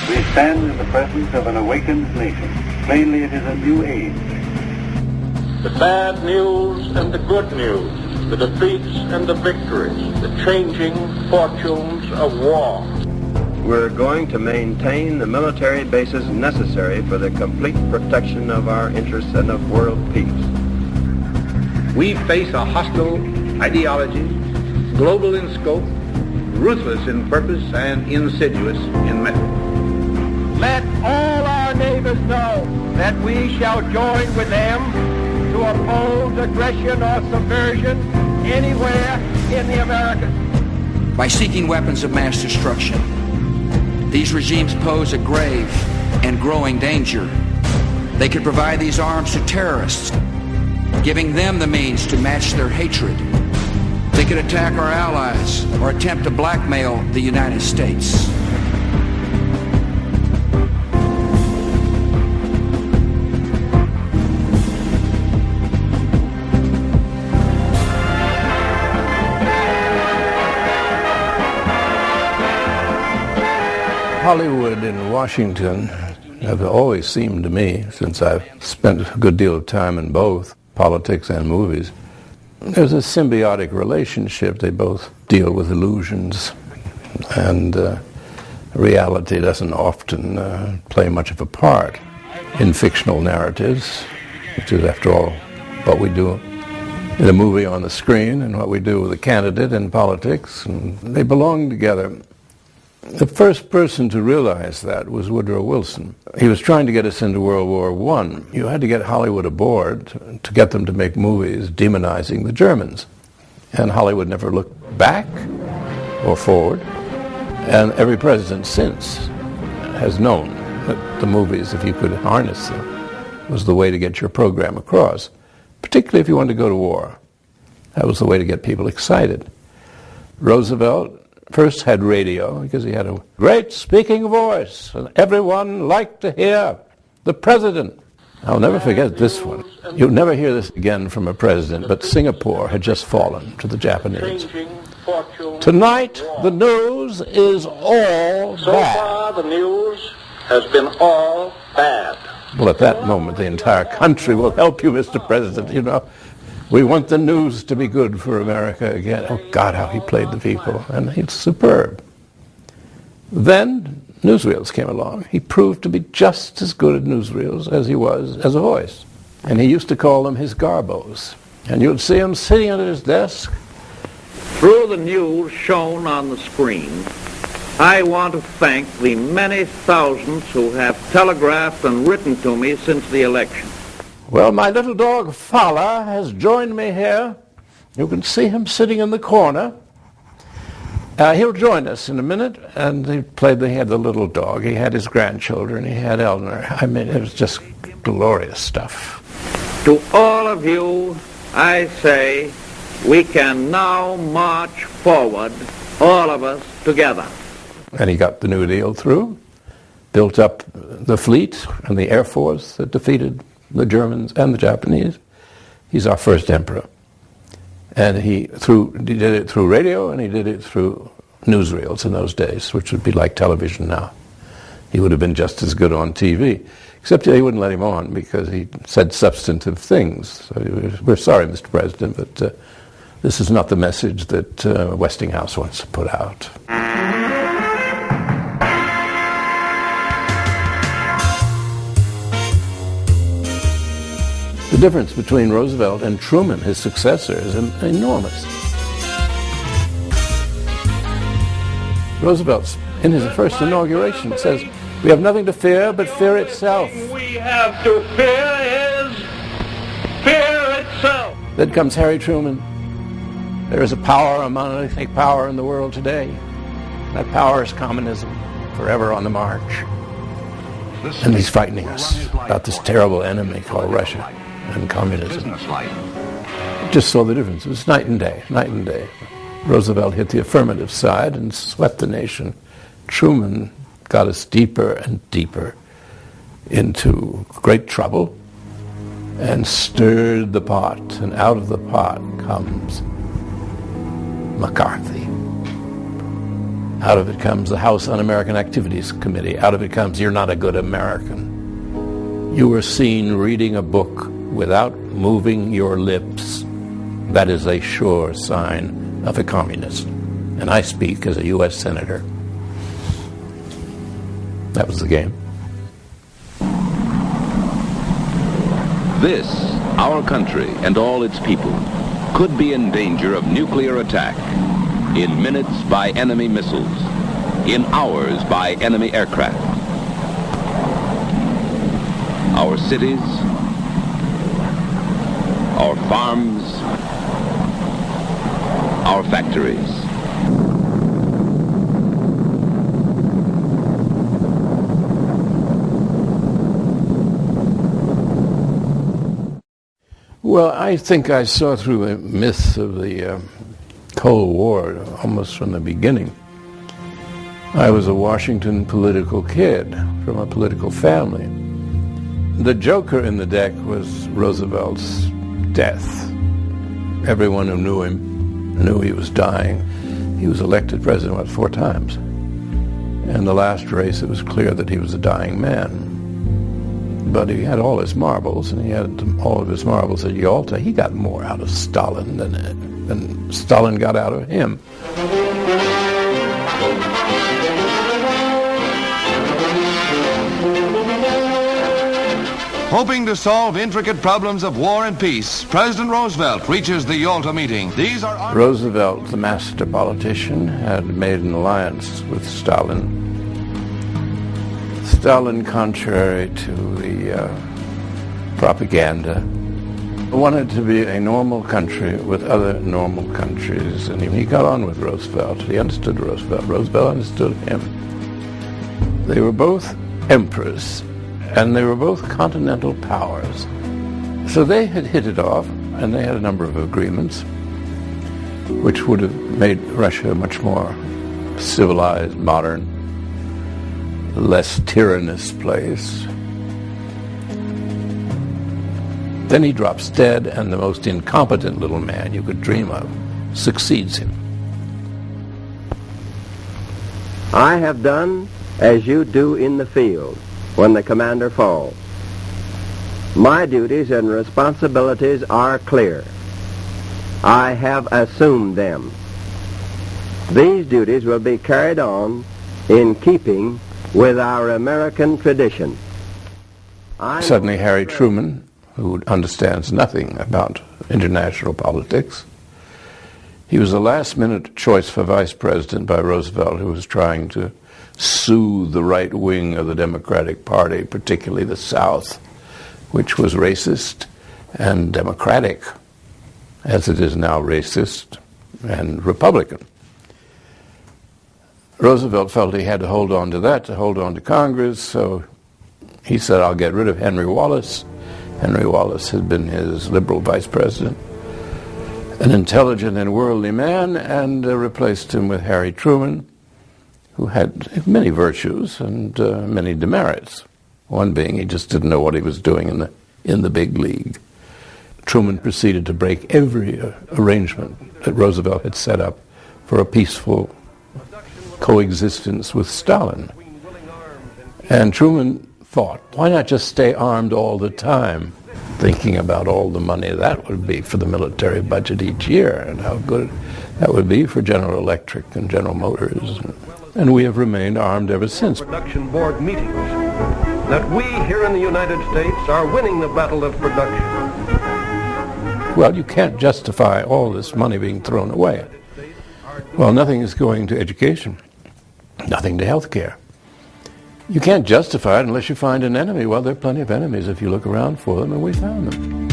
We stand in the presence of an awakened nation. Plainly, it is a new age. The bad news and the good news, the defeats and the victories, the changing fortunes of war. We're going to maintain the military bases necessary for the complete protection of our interests and of world peace. We face a hostile ideology, global in scope, ruthless in purpose, and insidious in method. Let all our neighbors know that we shall join with them to oppose aggression or subversion anywhere in the Americas. By seeking weapons of mass destruction, these regimes pose a grave and growing danger. They could provide these arms to terrorists, giving them the means to match their hatred. They could attack our allies or attempt to blackmail the United States. Hollywood and Washington have always seemed to me, since I've spent a good deal of time in both politics and movies, there's a symbiotic relationship. They both deal with illusions, and reality doesn't often play much of a part in fictional narratives, which is, after all, what we do in a movie on the screen and what we do with a candidate in politics, and they belong together. The first person to realize that was Woodrow Wilson. He was trying to get us into World War I. You had to get Hollywood aboard to get them to make movies demonizing the Germans. And Hollywood never looked back or forward. And every president since has known that the movies, if you could harness them, was the way to get your program across, particularly if you wanted to go to war. That was the way to get people excited. Roosevelt first had radio because he had a great speaking voice, and everyone liked to hear the president. I'll never forget this one. You'll never hear this again from a president, but Singapore had just fallen to the Japanese. Tonight, the news is all bad. So far, the news has been all bad. Well, at that moment, the entire country will help you, Mr. President, you know. We want the news to be good for America again. Oh, God, how he played the people. And he's superb. Then newsreels came along. He proved to be just as good at newsreels as he was as a voice. And he used to call them his garbos. And you'd see him sitting at his desk. Through the news shown on the screen, I want to thank the many thousands who have telegraphed and written to me since the election. Well, my little dog Fala has joined me here. You can see him sitting in the corner. He'll join us in a minute. And he had the little dog. He had his grandchildren. He had Eleanor. I mean, it was just glorious stuff. To all of you, I say, we can now march forward, all of us together. And he got the New Deal through, built up the fleet and the Air Force that defeated the Germans and the Japanese. He's our first emperor. And he did it through radio, and he did it through newsreels in those days, which would be like television now. He would have been just as good on TV, except they wouldn't let him on because he said substantive things. So we're sorry, Mr. President, but this is not the message that Westinghouse wants to put out. The difference between Roosevelt and Truman, his successor, is enormous. Roosevelt, in his first inauguration, says, "We have nothing to fear but fear itself." We have to fear is fear itself. Then comes Harry Truman. There is a power, a monolithic power in the world today. That power is communism, forever on the march. And he's frightening us about this terrible enemy called Russia and communism. Just saw the difference. It was night and day, night and day. Roosevelt hit the affirmative side and swept the nation. Truman got us deeper and deeper into great trouble and stirred the pot, and out of the pot comes McCarthy. Out of it comes the House Un-American Activities Committee. Out of it comes, you're not a good American. You were seen reading a book without moving your lips. That is a sure sign of a communist. And I speak as a U.S. Senator. That was the game. This, our country and all its people, could be in danger of nuclear attack. In minutes by enemy missiles. In hours by enemy aircraft. Our cities, our farms, our factories. Well, I think I saw through the myths of the Cold War almost from the beginning. I was a Washington political kid from a political family. The joker in the deck was Roosevelt's death. Everyone who knew him knew he was dying. He was elected president, 4 times? In the last race, it was clear that he was a dying man. But he had all his marbles, and he had all of his marbles at Yalta. He got more out of Stalin than Stalin got out of him. Hoping to solve intricate problems of war and peace, President Roosevelt reaches the Yalta meeting. Roosevelt, the master politician, had made an alliance with Stalin. Stalin, contrary to the propaganda, wanted to be a normal country with other normal countries, and he got on with Roosevelt. He understood Roosevelt. Roosevelt understood him. They were both emperors, and they were both continental powers. So they had hit it off, and they had a number of agreements which would have made Russia much more civilized, modern, less tyrannous place. Then he drops dead, and the most incompetent little man you could dream of succeeds him. I have done as you do in the field when the commander falls. My duties and responsibilities are clear. I have assumed them. These duties will be carried on in keeping with our American tradition. Suddenly Harry Truman, who understands nothing about international politics, he was a last-minute choice for vice president by Roosevelt, who was trying to soothe the right wing of the Democratic Party, particularly the South, which was racist and democratic, as it is now racist and Republican. Roosevelt felt he had to hold on to that, to hold on to Congress, so he said, I'll get rid of Henry Wallace. Henry Wallace had been his liberal vice president, an intelligent and worldly man, and replaced him with Harry Truman, who had many virtues and many demerits. One being he just didn't know what he was doing in the big league. Truman proceeded to break every arrangement that Roosevelt had set up for a peaceful coexistence with Stalin. And Truman thought, why not just stay armed all the time, thinking about all the money that would be for the military budget each year and how good that would be for General Electric and General Motors. And we have remained armed ever since. Production board meetings that we here in the United States are winning the battle of production. Well, you can't justify all this money being thrown away. Well, nothing is going to education, nothing to health care. You can't justify it unless you find an enemy. Well, there are plenty of enemies if you look around for them, and we found them.